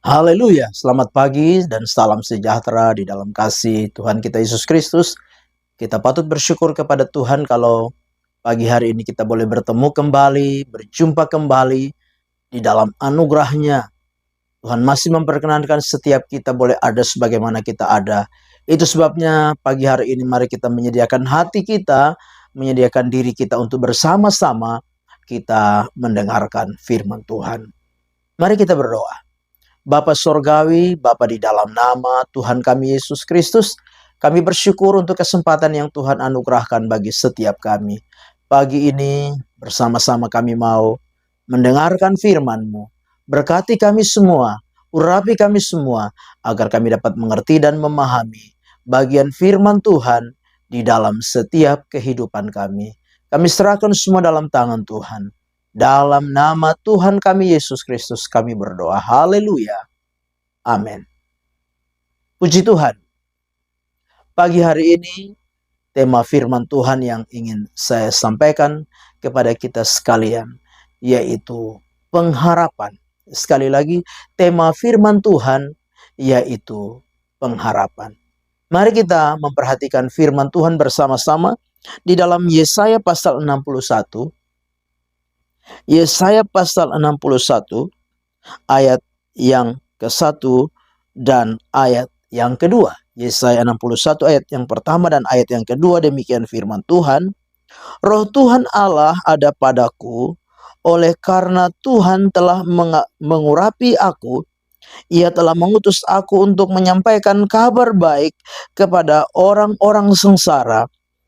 Haleluya, selamat pagi dan salam sejahtera di dalam kasih Tuhan kita Yesus Kristus. Kita patut bersyukur kepada Tuhan kalau pagi hari ini kita boleh bertemu kembali, berjumpa kembali di dalam anugerah-Nya. Tuhan masih memperkenankan setiap kita boleh ada sebagaimana kita ada. Itu sebabnya pagi hari ini mari kita menyediakan hati kita, menyediakan diri kita untuk bersama-sama kita mendengarkan firman Tuhan. Mari kita berdoa. Bapa Sorgawi, Bapa di dalam nama Tuhan kami Yesus Kristus, kami bersyukur untuk kesempatan yang Tuhan anugerahkan bagi setiap kami. Pagi ini bersama-sama kami mau mendengarkan firman-Mu. Berkati kami semua, urapi kami semua, agar kami dapat mengerti dan memahami bagian firman Tuhan di dalam setiap kehidupan kami. Kami serahkan semua dalam tangan Tuhan. Dalam nama Tuhan kami Yesus Kristus kami berdoa. Haleluya. Amin. Puji Tuhan. Pagi hari ini tema firman Tuhan yang ingin saya sampaikan kepada kita sekalian yaitu pengharapan. Sekali lagi, tema firman Tuhan yaitu pengharapan. Mari kita memperhatikan firman Tuhan bersama-sama di dalam Yesaya pasal 61. Yesaya pasal 61 ayat yang ke-1 dan ayat yang kedua. Yesaya 61 ayat yang pertama dan ayat yang kedua, demikian firman Tuhan. Roh Tuhan Allah ada padaku, oleh karena Tuhan telah mengurapi aku. Ia telah mengutus aku untuk menyampaikan kabar baik kepada orang-orang sengsara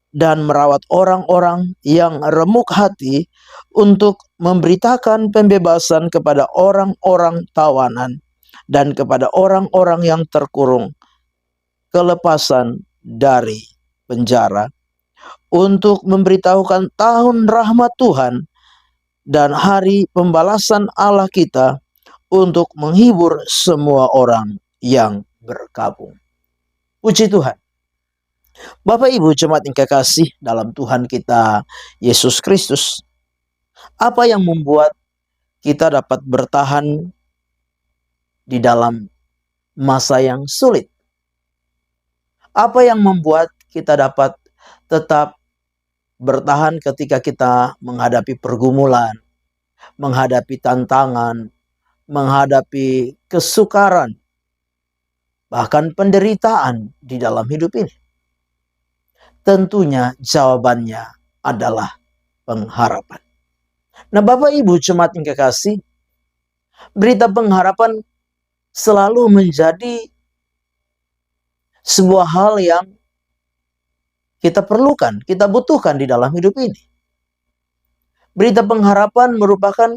dan merawat orang-orang yang remuk hati, untuk memberitakan pembebasan kepada orang-orang tawanan dan kepada orang-orang yang terkurung kelepasan dari penjara, untuk memberitahukan tahun rahmat Tuhan dan hari pembalasan Allah kita, untuk menghibur semua orang yang berkabung. Puji Tuhan. Bapak Ibu jemaat yang kekasih dalam Tuhan kita Yesus Kristus, apa yang membuat kita dapat bertahan di dalam masa yang sulit? Apa yang membuat kita dapat tetap bertahan ketika kita menghadapi pergumulan, menghadapi tantangan, menghadapi kesukaran, bahkan penderitaan di dalam hidup ini? Tentunya jawabannya adalah pengharapan. Nah, Bapak Ibu jemaat yang kekasih, berita pengharapan selalu menjadi sebuah hal yang kita perlukan, kita butuhkan di dalam hidup ini. Berita pengharapan merupakan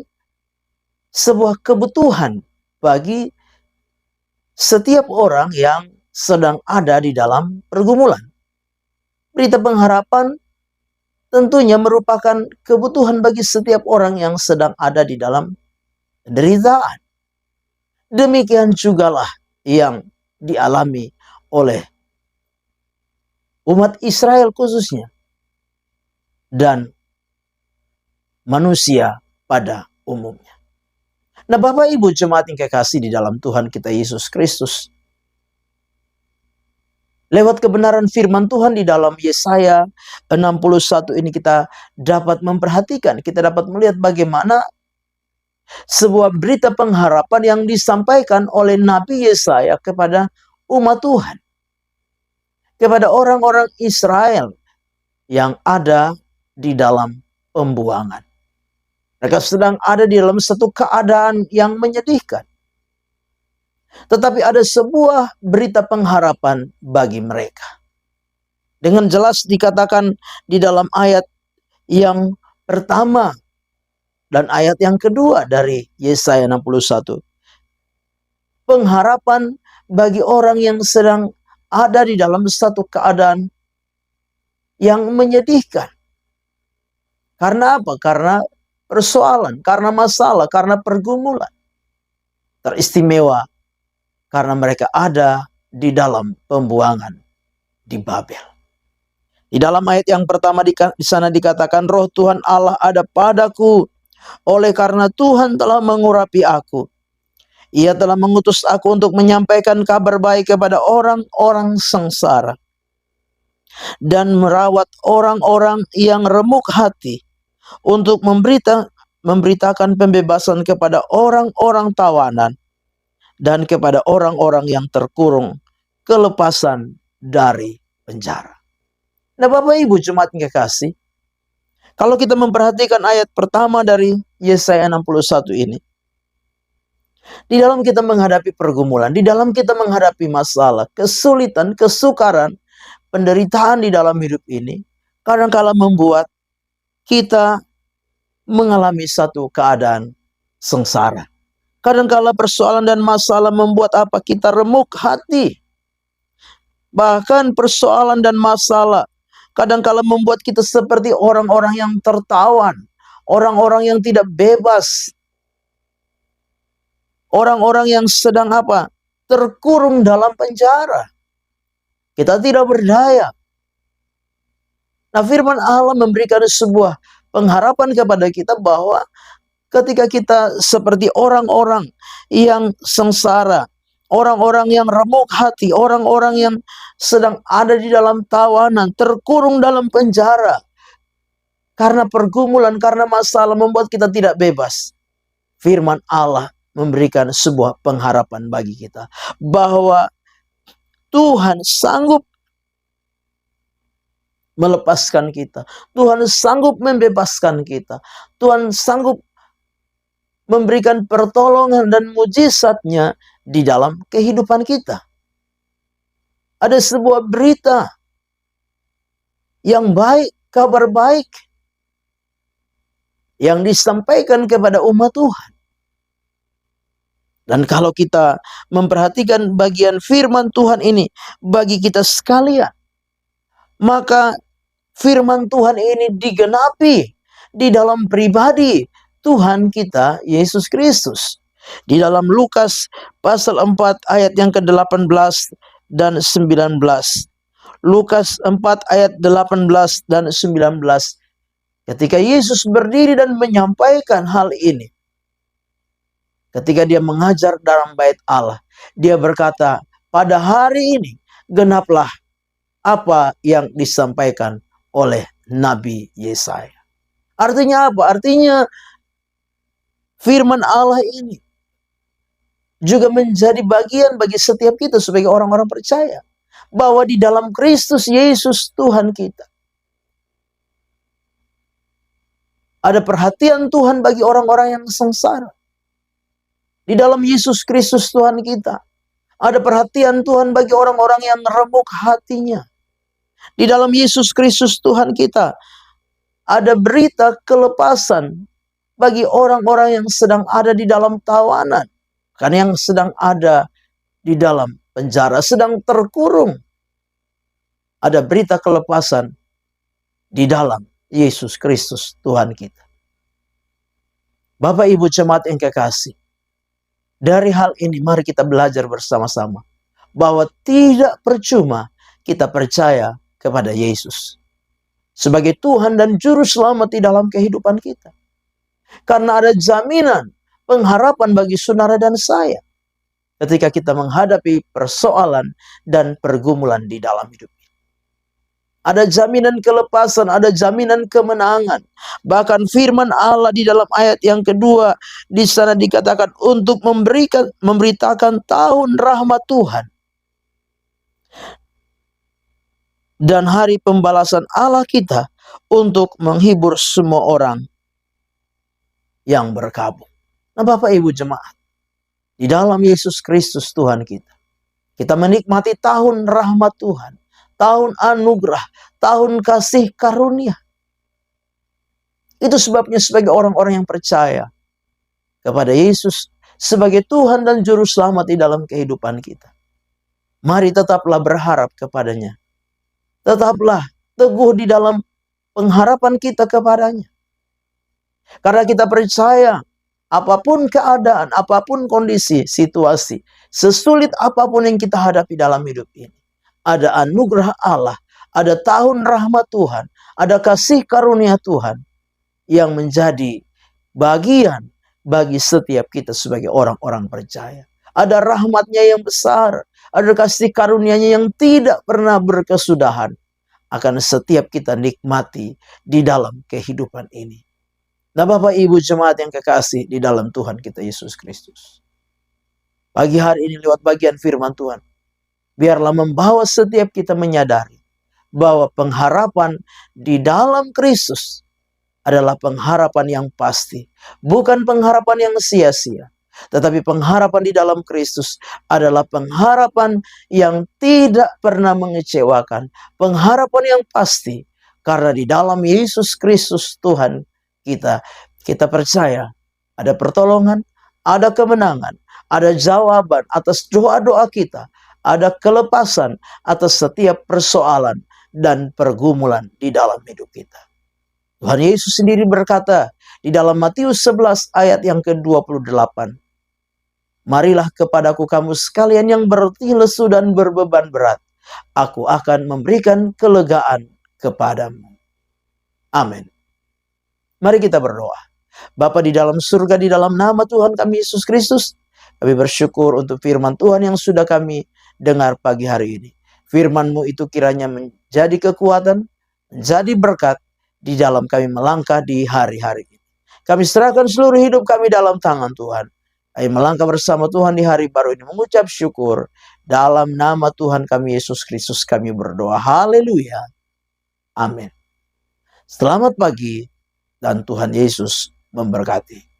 sebuah kebutuhan bagi setiap orang yang sedang ada di dalam pergumulan. Berita pengharapan tentunya merupakan kebutuhan bagi setiap orang yang sedang ada di dalam penderitaan. Demikian jugalah yang dialami oleh umat Israel khususnya dan manusia pada umumnya. Nah, Bapak Ibu jemaat yang kekasih di dalam Tuhan kita Yesus Kristus, lewat kebenaran firman Tuhan di dalam Yesaya 61 ini kita dapat memperhatikan, kita dapat melihat bagaimana sebuah berita pengharapan yang disampaikan oleh Nabi Yesaya kepada umat Tuhan, kepada orang-orang Israel yang ada di dalam pembuangan. Mereka sedang ada di dalam satu keadaan yang menyedihkan. Tetapi ada sebuah berita pengharapan bagi mereka. Dengan jelas dikatakan di dalam ayat yang pertama dan ayat yang kedua dari Yesaya 61. Pengharapan bagi orang yang sedang ada di dalam satu keadaan yang menyedihkan. Karena apa? Karena persoalan, karena masalah, karena pergumulan. Teristimewa karena mereka ada di dalam pembuangan di Babel. Di dalam ayat yang pertama di sana dikatakan, Roh Tuhan Allah ada padaku, oleh karena Tuhan telah mengurapi aku. Ia telah mengutus aku untuk menyampaikan kabar baik kepada orang-orang sengsara dan merawat orang-orang yang remuk hati, untuk memberitakan pembebasan kepada orang-orang tawanan dan kepada orang-orang yang terkurung kelepasan dari penjara. Nah, Bapak Ibu jemaat yang kekasih, kalau kita memperhatikan ayat pertama dari Yesaya 61 ini, di dalam kita menghadapi pergumulan, di dalam kita menghadapi masalah, kesulitan, kesukaran, penderitaan di dalam hidup ini, kadang-kala membuat kita mengalami satu keadaan sengsara. Kadang-kala persoalan dan masalah membuat kita remuk hati. Bahkan persoalan dan masalah kadang-kala membuat kita seperti orang-orang yang tertawan, orang-orang yang tidak bebas, orang-orang yang sedang terkurung dalam penjara. Kita tidak berdaya. Nah, firman Allah memberikan sebuah pengharapan kepada kita bahwa ketika kita seperti orang-orang yang sengsara, orang-orang yang remuk hati, orang-orang yang sedang ada di dalam tawanan, terkurung dalam penjara, karena pergumulan, karena masalah membuat kita tidak bebas. Firman Allah memberikan sebuah pengharapan bagi kita, bahwa Tuhan sanggup melepaskan kita. Tuhan sanggup membebaskan kita. Tuhan sanggup memberikan pertolongan dan mujizatnya di dalam kehidupan kita. Ada sebuah berita yang baik, kabar baik yang disampaikan kepada umat Tuhan. Dan kalau kita memperhatikan bagian firman Tuhan ini bagi kita sekalian, maka firman Tuhan ini digenapi di dalam pribadi Tuhan kita Yesus Kristus. Di dalam Lukas pasal 4 ayat yang ke-18 dan 19. Lukas 4 ayat 18 dan 19. Ketika Yesus berdiri dan menyampaikan hal ini, ketika dia mengajar dalam bait Allah, dia berkata, pada hari ini genaplah apa yang disampaikan oleh Nabi Yesaya. Artinya apa? Artinya firman Allah ini juga menjadi bagian bagi setiap kita sebagai orang-orang percaya, bahwa di dalam Kristus Yesus Tuhan kita ada perhatian Tuhan bagi orang-orang yang sengsara. Di dalam Yesus Kristus Tuhan kita ada perhatian Tuhan bagi orang-orang yang remuk hatinya. Di dalam Yesus Kristus Tuhan kita ada berita kelepasan bagi orang-orang yang sedang ada di dalam tawanan, kan yang sedang ada di dalam penjara, sedang terkurung. Ada berita kelepasan di dalam Yesus Kristus Tuhan kita. Bapak Ibu jemaat yang kekasih, dari hal ini mari kita belajar bersama-sama bahwa tidak percuma kita percaya kepada Yesus sebagai Tuhan dan Juru Selamat di dalam kehidupan kita. Karena ada jaminan pengharapan bagi saudara dan saya ketika kita menghadapi persoalan dan pergumulan di dalam hidup ini. Ada jaminan kelepasan, ada jaminan kemenangan. Bahkan firman Allah di dalam ayat yang kedua di sana dikatakan untuk memberitakan tahun rahmat Tuhan dan hari pembalasan Allah kita untuk menghibur semua orang yang berkabung. Nah, Bapak Ibu jemaat, di dalam Yesus Kristus Tuhan kita menikmati tahun rahmat Tuhan, tahun anugerah, tahun kasih karunia. Itu sebabnya sebagai orang-orang yang percaya kepada Yesus sebagai Tuhan dan Juru Selamat di dalam kehidupan kita, mari tetaplah berharap kepadanya. Tetaplah teguh di dalam pengharapan kita kepadanya. Karena kita percaya apapun keadaan, apapun kondisi, situasi, sesulit apapun yang kita hadapi dalam hidup ini, ada anugerah Allah, ada tahun rahmat Tuhan, ada kasih karunia Tuhan yang menjadi bagian bagi setiap kita sebagai orang-orang percaya. Ada rahmat-Nya yang besar, ada kasih karunia-Nya yang tidak pernah berkesudahan akan setiap kita nikmati di dalam kehidupan ini. Nah, Bapak Ibu jemaat yang kekasih di dalam Tuhan kita Yesus Kristus, pagi hari ini lewat bagian firman Tuhan, biarlah membawa setiap kita menyadari bahwa pengharapan di dalam Kristus adalah pengharapan yang pasti, bukan pengharapan yang sia-sia. Tetapi pengharapan di dalam Kristus adalah pengharapan yang tidak pernah mengecewakan. Pengharapan yang pasti. Karena di dalam Yesus Kristus Tuhan kita percaya ada pertolongan, ada kemenangan, ada jawaban atas doa-doa kita, ada kelepasan atas setiap persoalan dan pergumulan di dalam hidup kita. Tuhan Yesus sendiri berkata di dalam Matius 11 ayat yang ke-28. Marilah kepadaku kamu sekalian yang berletih lesu dan berbeban berat. Aku akan memberikan kelegaan kepadamu. Amin. Mari kita berdoa. Bapa di dalam surga, di dalam nama Tuhan kami Yesus Kristus, kami bersyukur untuk firman Tuhan yang sudah kami dengar pagi hari ini. Firman-Mu itu kiranya menjadi kekuatan, menjadi berkat di dalam kami melangkah di hari-hari ini. Kami serahkan seluruh hidup kami dalam tangan Tuhan. Kami melangkah bersama Tuhan di hari baru ini, mengucap syukur. Dalam nama Tuhan kami Yesus Kristus kami berdoa. Haleluya. Amin. Selamat pagi dan Tuhan Yesus memberkati.